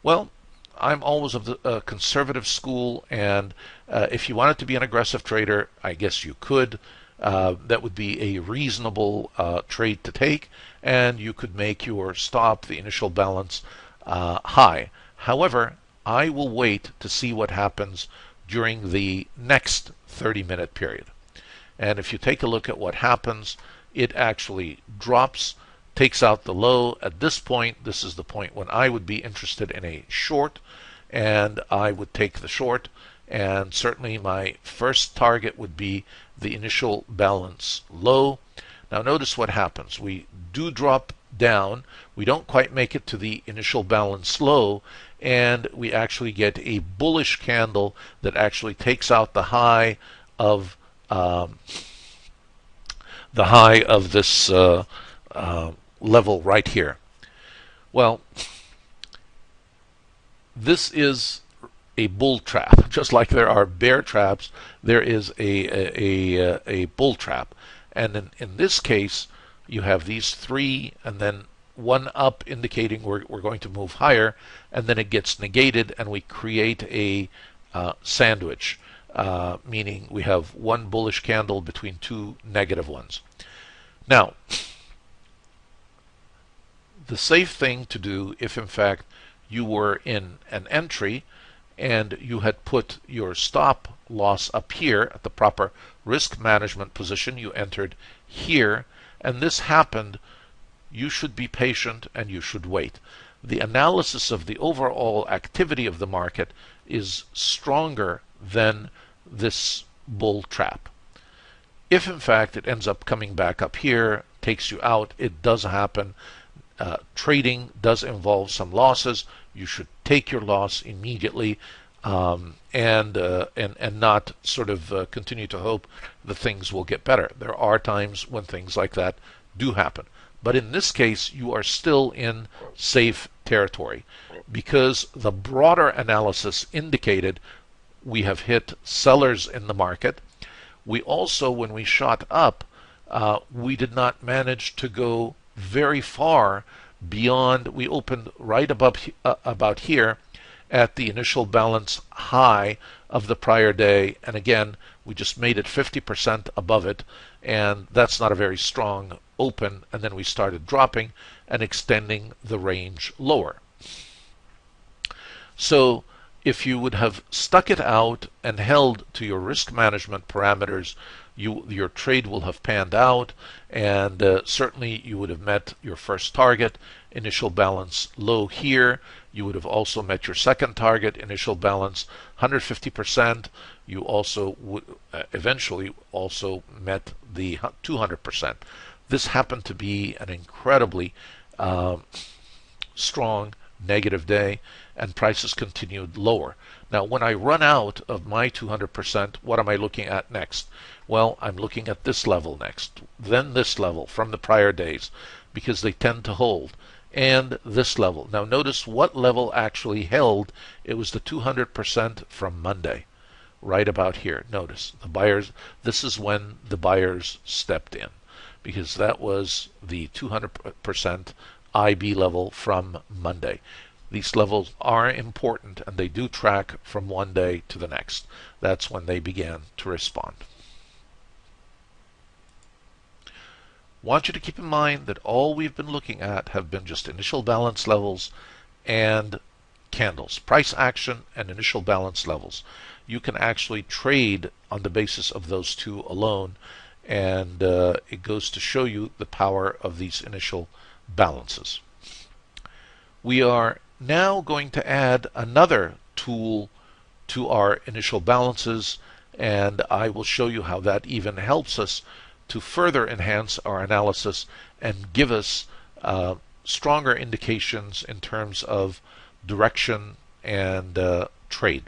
Well, I'm always of the conservative school, and if you wanted to be an aggressive trader, I guess you could. That would be a reasonable trade to take, and you could make your stop, the initial balance, high. However, I will wait to see what happens during the next 30-minute period. And if you take a look at what happens, it actually drops, takes out the low. At this point, this is the point when I would be interested in a short, and I would take the short. And certainly my first target would be the initial balance low. Now notice what happens. We do drop down. We don't quite make it to the initial balance low, and we actually get a bullish candle that actually takes out the high of this level right here. Well, this is a bull trap. Just like there are bear traps, there is a bull trap. And in this case, you have these three, and then one up indicating we're going to move higher, and then it gets negated, and we create a sandwich, meaning we have one bullish candle between two negative ones. Now, the safe thing to do, if in fact you were in an entry and you had put your stop loss up here at the proper risk management position, you entered here, and this happened, you should be patient and you should wait. The analysis of the overall activity of the market is stronger than this bull trap. If in fact it ends up coming back up here, takes you out, it does happen. Trading does involve some losses. You should take your loss immediately, and not sort of continue to hope that things will get better. There are times when things like that do happen. But in this case, you are still in safe territory because the broader analysis indicated we have hit sellers in the market. We also, when we shot up, we did not manage to go very far beyond. We opened right above about here at the initial balance high of the prior day, and again we just made it 50% above it, and that's not a very strong open, and then we started dropping and extending the range lower. So if you would have stuck it out and held to your risk management parameters, your trade will have panned out, and certainly you would have met your first target, initial balance low here. You would have also met your second target, initial balance 150%. You also would eventually also met the 200%. This happened to be an incredibly strong negative day, and prices continued lower. Now, when I run out of my 200%, what am I looking at next? Well, I'm looking at this level next, then this level from the prior days, because they tend to hold, and this level. Now, notice what level actually held. It was the 200% from Monday, right about here. Notice the buyers, this is when the buyers stepped in. because that was the 200% IB level from Monday. These levels are important, and they do track from one day to the next. That's when they began to respond. Want you to keep in mind that all we've been looking at have been just initial balance levels and candles, price action and initial balance levels. You can actually trade on the basis of those two alone, and it goes to show you the power of these initial balances. We are now going to add another tool to our initial balances, and I will show you how that even helps us to further enhance our analysis and give us stronger indications in terms of direction and trade.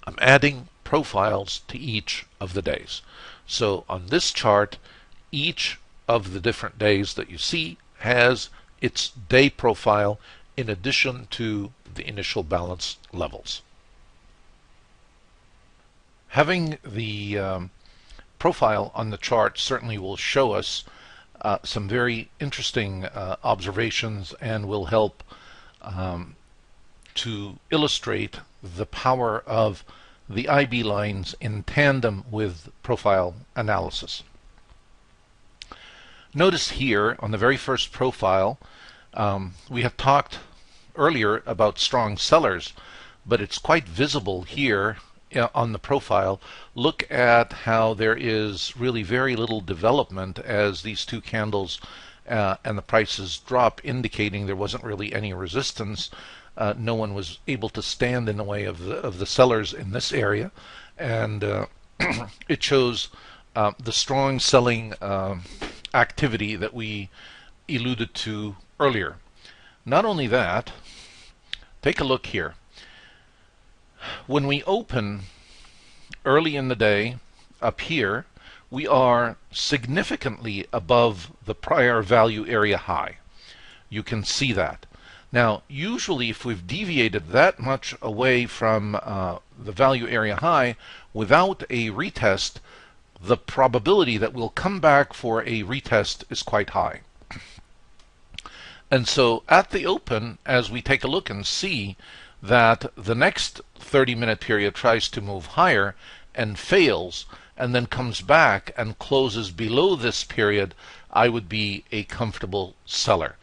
I'm adding profiles to each of the days. So on this chart, each of the different days that you see has its day profile in addition to the initial balance levels. Having the profile on the chart certainly will show us some very interesting observations and will help to illustrate the power of the IB lines in tandem with profile analysis. Notice here on the very first profile, we have talked earlier about strong sellers, but it's quite visible here on the profile. Look at how there is really very little development as these two candles and the prices drop, indicating there wasn't really any resistance. No one was able to stand in the way of the sellers in this area, and it shows the strong selling activity that we alluded to earlier. Not only that, take a look here. When we open early in the day up here, we are significantly above the prior value area high. You can see that. Now, usually if we've deviated that much away from the value area high without a retest, the probability that we'll come back for a retest is quite high. And so at the open, as we take a look and see that the next 30-minute period tries to move higher and fails, and then comes back and closes below this period, I would be a comfortable seller.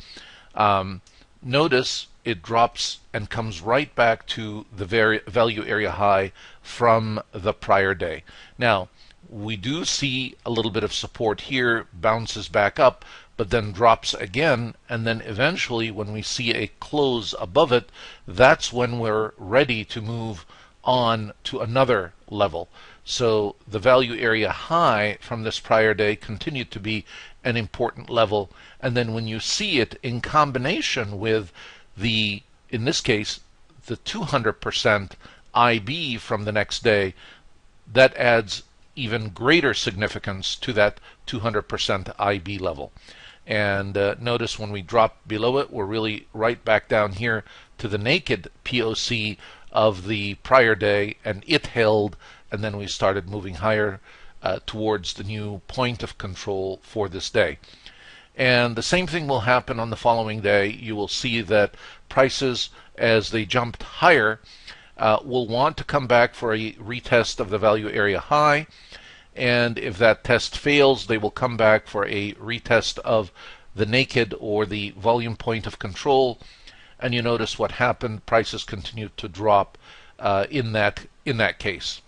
Notice it drops and comes right back to the value area high from the prior day. Now, we do see a little bit of support here, bounces back up, but then drops again, and then eventually when we see a close above it, that's when we're ready to move on to another level. So the value area high from this prior day continued to be an important level, and then when you see it in combination with the, in this case, the 200% IB from the next day, that adds even greater significance to that 200% IB level. And notice when we drop below it, we're really right back down here to the naked POC of the prior day, and it held, and then we started moving higher towards the new point of control for this day. And the same thing will happen on the following day. You will see that prices, as they jumped higher, will want to come back for a retest of the value area high. And if that test fails, they will come back for a retest of the naked or the volume point of control. And you notice what happened. Prices continued to drop in that case.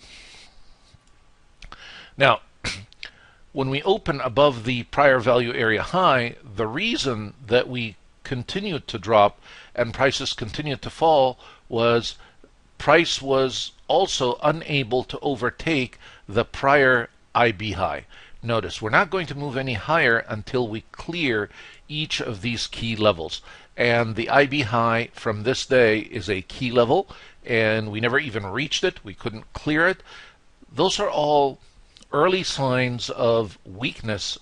Now, when we open above the prior value area high, the reason that we continued to drop and prices continued to fall was price was also unable to overtake the prior IB high. Notice we're not going to move any higher until we clear each of these key levels. And the IB high from this day is a key level, and we never even reached it. We couldn't clear it. Those are all early signs of weakness,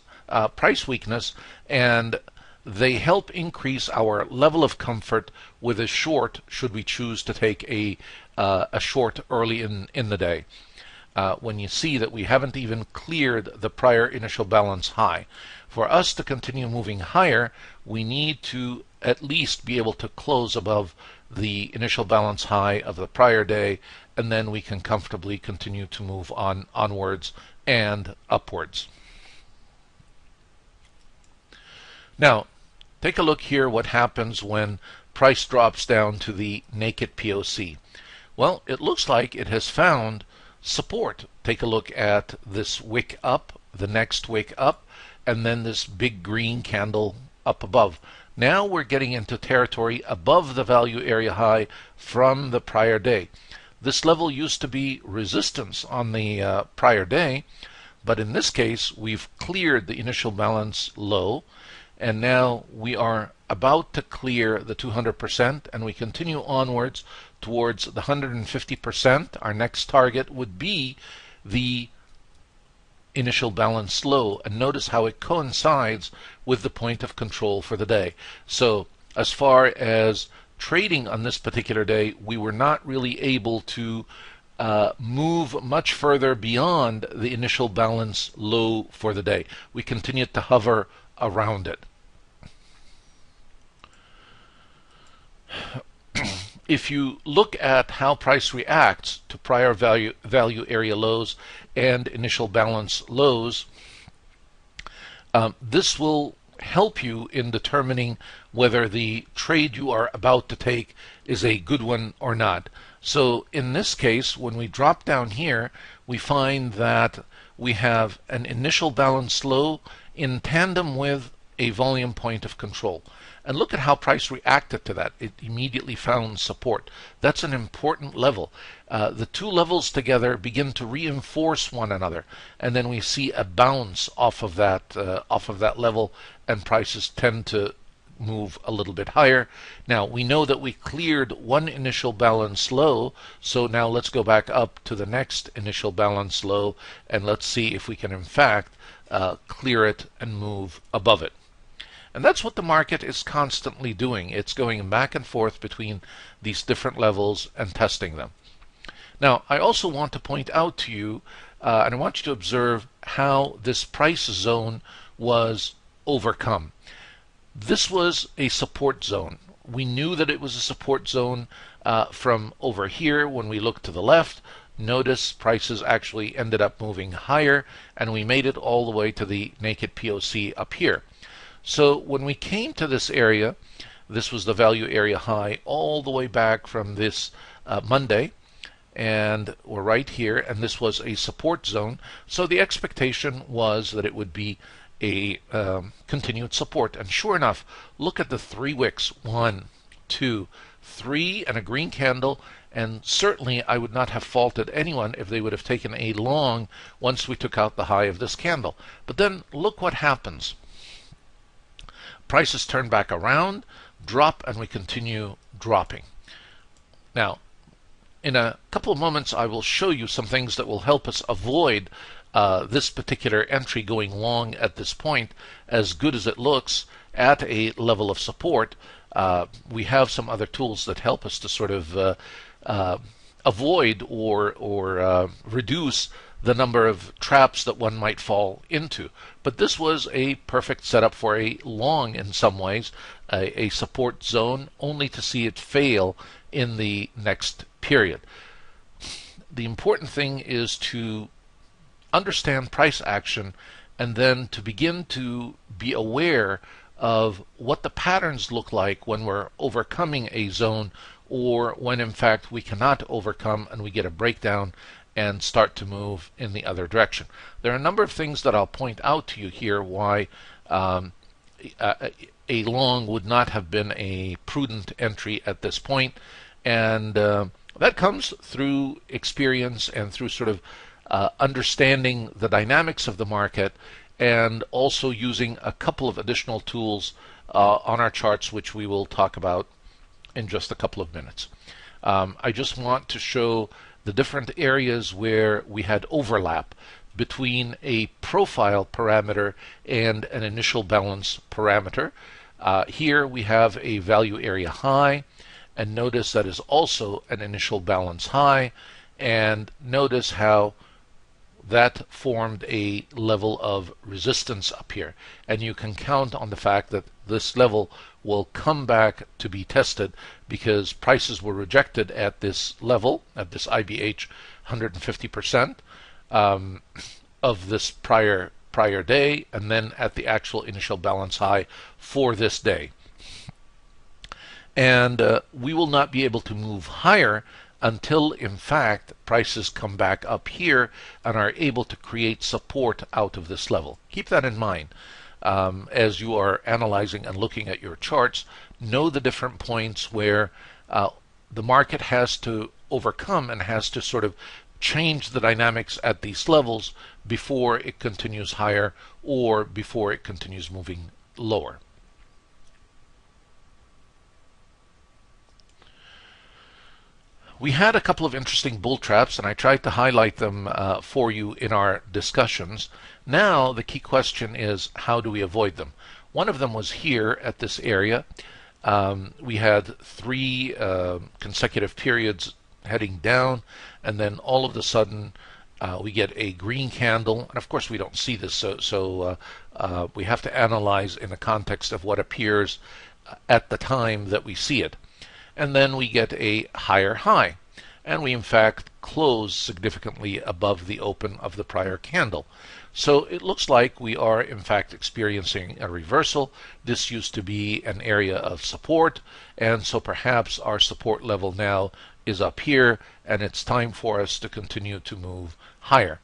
price weakness, and they help increase our level of comfort with a short, should we choose to take a short early in the day. when you see that we haven't even cleared the prior initial balance high. For us to continue moving higher, we need to at least be able to close above the initial balance high of the prior day, and then we can comfortably continue to move onwards and upwards. Now, take a look here what happens when price drops down to the naked POC. Well, it looks like it has found support. Take a look at this wick up, the next wick up, and then this big green candle up above. Now we're getting into territory above the value area high from the prior day. This level used to be resistance on the prior day, but in this case we've cleared the initial balance low, and now we are about to clear the 200%, and we continue onwards towards the 150%. Our next target would be the initial balance low, and notice how it coincides with the point of control for the day. So as far as trading on this particular day, we were not really able to move much further beyond the initial balance low for the day. We continued to hover around it. If you look at how price reacts to prior value area lows and initial balance lows, this will help you in determining whether the trade you are about to take is a good one or not. So in this case, when we drop down here, we find that we have an initial balance low in tandem with a volume point of control. And look at how price reacted to that. It immediately found support. That's an important level. The two levels together begin to reinforce one another, and then we see a bounce off of that level, and prices tend to move a little bit higher. Now we know that we cleared one initial balance low, so now let's go back up to the next initial balance low, and let's see if we can in fact clear it and move above it. And that's what the market is constantly doing. It's going back and forth between these different levels and testing them. Now, I also want to point out to you, and I want you to observe how this price zone was overcome. This was a support zone. We knew that it was a support zone from over here when we looked to the left. Notice prices actually ended up moving higher, and we made it all the way to the naked POC up here. So when we came to this area, this was the value area high all the way back from this Monday, and we're right here, and this was a support zone. So the expectation was that it would be a continued support. And sure enough, look at the three wicks, 1, 2, 3, and a green candle. And certainly I would not have faulted anyone if they would have taken a long once we took out the high of this candle. But then look what happens. Prices turn back around, drop, and we continue dropping. Now, in a couple of moments, I will show you some things that will help us avoid this particular entry going long at this point. As good as it looks at a level of support, we have some other tools that help us to sort of avoid or reduce the number of traps that one might fall into. But this was a perfect setup for a long, in some ways, a support zone, only to see it fail in the next period. The important thing is to understand price action and then to begin to be aware of what the patterns look like when we're overcoming a zone, or when in fact we cannot overcome and we get a breakdown and start to move in the other direction. There are a number of things that I'll point out to you here why a long would not have been a prudent entry at this point, and that comes through experience and through sort of understanding the dynamics of the market, and also using a couple of additional tools on our charts, which we will talk about in just a couple of minutes. I just want to show the different areas where we had overlap between a profile parameter and an initial balance parameter. Here we have a value area high, and notice that is also an initial balance high, and notice how that formed a level of resistance up here. And you can count on the fact that this level will come back to be tested because prices were rejected at this level, at this IBH 150% of this prior day, and then at the actual initial balance high for this day. And we will not be able to move higher until, in fact, prices come back up here and are able to create support out of this level. Keep that in mind as you are analyzing and looking at your charts. Know the different points where the market has to overcome and has to sort of change the dynamics at these levels before it continues higher or before it continues moving lower. We had a couple of interesting bull traps, and I tried to highlight them for you in our discussions. Now the key question is, how do we avoid them? One of them was here at this area. We had 3 consecutive periods heading down, and then all of a sudden we get a green candle, and of course we don't see this, so we have to analyze in the context of what appears at the time that we see it. And then we get a higher high, and we in fact close significantly above the open of the prior candle. So it looks like we are in fact experiencing a reversal. This used to be an area of support, and so perhaps our support level now is up here, and it's time for us to continue to move higher.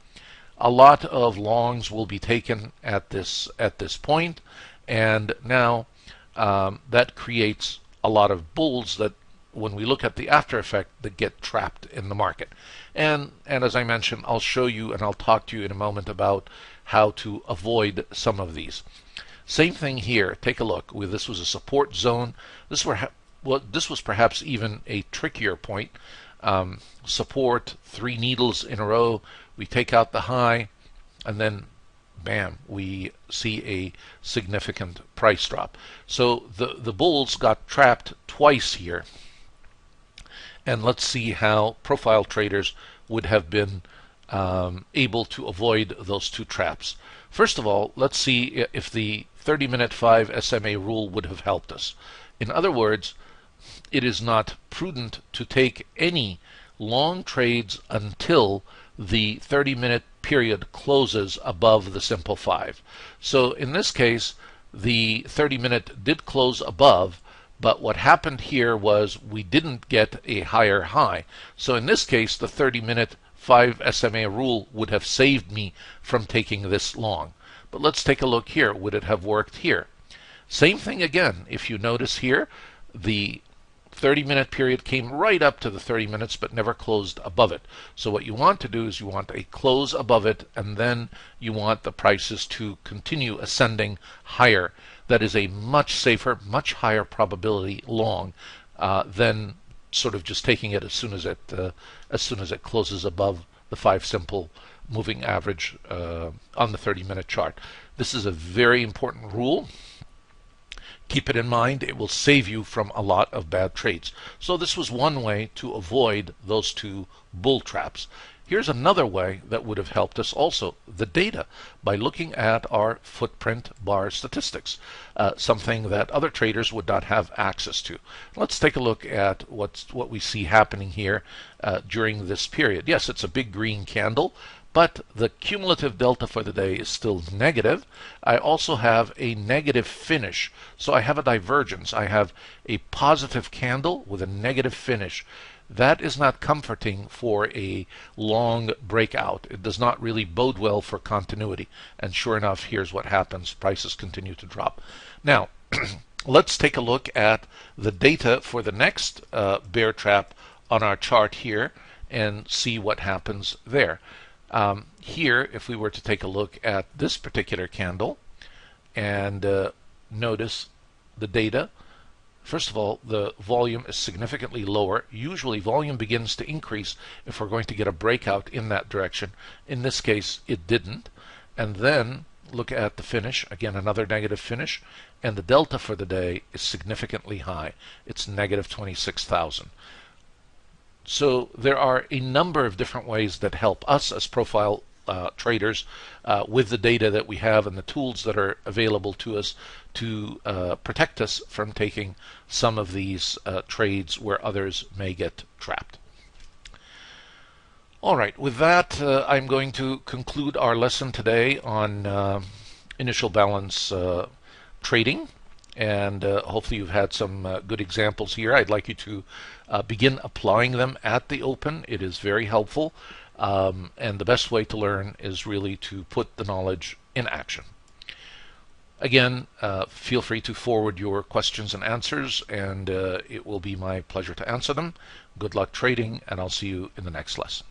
A lot of longs will be taken at this point, and now that creates a lot of bulls that, when we look at the after effect, that get trapped in the market. And as I mentioned, I'll show you and I'll talk to you in a moment about how to avoid some of these. Same thing here. Take a look. This was a support zone. This was perhaps even a trickier point. Support, 3 needles in a row. We take out the high, and then bam, we see a significant price drop. So the bulls got trapped twice here. And let's see how profile traders would have been able to avoid those 2 traps. First of all, let's see if the 30-minute 5 SMA rule would have helped us. In other words, it is not prudent to take any long trades until the 30-minute period closes above the simple 5. So in this case, the 30-minute did close above, but what happened here was we didn't get a higher high. So in this case, the 30-minute 5 SMA rule would have saved me from taking this long. But let's take a look here. Would it have worked here? Same thing again. If you notice here, the 30-minute period came right up to the 30 minutes but never closed above it. So what you want to do is you want a close above it, and then you want the prices to continue ascending higher. That is a much safer, much higher probability long than sort of just taking it as soon as it closes above the 5 simple moving average on the 30-minute chart. This is a very important rule. Keep it in mind. It will save you from a lot of bad trades. So this was one way to avoid those 2 bull traps. Here's another way that would have helped us also, the data, by looking at our footprint bar statistics, something that other traders would not have access to. Let's take a look at what we see happening here during this period. Yes, it's a big green candle, but the cumulative delta for the day is still negative. I also have a negative finish, so I have a divergence. I have a positive candle with a negative finish. That is not comforting for a long breakout. It does not really bode well for continuity. And sure enough, here's what happens. Prices continue to drop. Now, let's take a look at the data for the next bear trap on our chart here and see what happens there. Here, if we were to take a look at this particular candle and notice the data, first of all, the volume is significantly lower. Usually volume begins to increase if we're going to get a breakout in that direction. In this case, it didn't. And then look at the finish. Again, another negative finish. And the delta for the day is significantly high. It's negative 26,000. So there are a number of different ways that help us as profile traders with the data that we have and the tools that are available to us to protect us from taking some of these trades where others may get trapped. All right, with that, I'm going to conclude our lesson today on initial balance trading. And hopefully you've had some good examples here. I'd like you to begin applying them at the open. It is very helpful. And the best way to learn is really to put the knowledge in action. Again, feel free to forward your questions and answers, and it will be my pleasure to answer them. Good luck trading, and I'll see you in the next lesson.